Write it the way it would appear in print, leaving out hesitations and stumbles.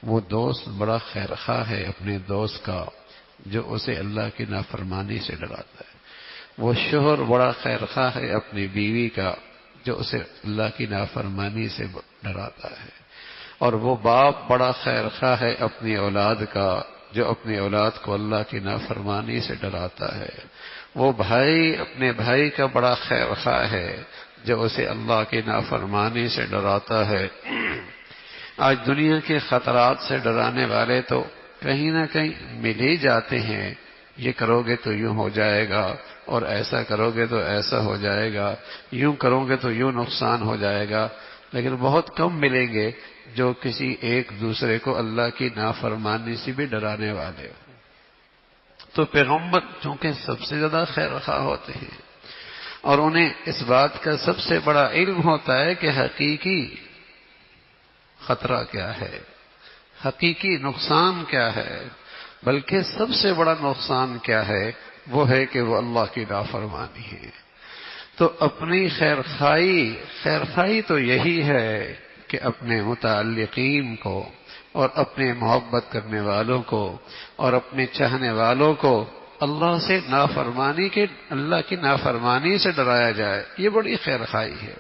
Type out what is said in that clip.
وہ دوست بڑا خیرخواہ ہے اپنے دوست کا جو اسے اللہ کی نافرمانی سے ڈراتا ہے. وہ شوہر بڑا خیرخواہ ہے اپنی بیوی کا جو اسے اللہ کی نافرمانی سے ڈراتا ہے. اور وہ باپ بڑا خیرخواہ ہے اپنی اولاد کا جو اپنی اولاد کو اللہ کی نافرمانی سے ڈراتا ہے. وہ بھائی اپنے بھائی کا بڑا خیرخواہ ہے جو اسے اللہ کی نافرمانی سے ڈراتا ہے. آج دنیا کے خطرات سے ڈرانے والے تو کہیں نہ کہیں مل ہی جاتے ہیں. یہ کرو گے تو یوں ہو جائے گا، اور ایسا کرو گے تو ایسا ہو جائے گا، یوں کرو گے تو یوں نقصان ہو جائے گا. لیکن بہت کم ملیں گے جو کسی ایک دوسرے کو اللہ کی نافرمانی سے بھی ڈرانے والے ہو. تو پیغمبر چونکہ سب سے زیادہ خیرخواہ ہوتے ہیں اور انہیں اس بات کا سب سے بڑا علم ہوتا ہے کہ حقیقی خطرہ کیا ہے، حقیقی نقصان کیا ہے، بلکہ سب سے بڑا نقصان کیا ہے، وہ ہے کہ وہ اللہ کی نافرمانی ہے. تو اپنی خیرخواہی تو یہی ہے کہ اپنے متعلقین کو اور اپنے محبت کرنے والوں کو اور اپنے چاہنے والوں کو اللہ کی نافرمانی سے ڈرایا جائے. یہ بڑی خیرخواہی ہے.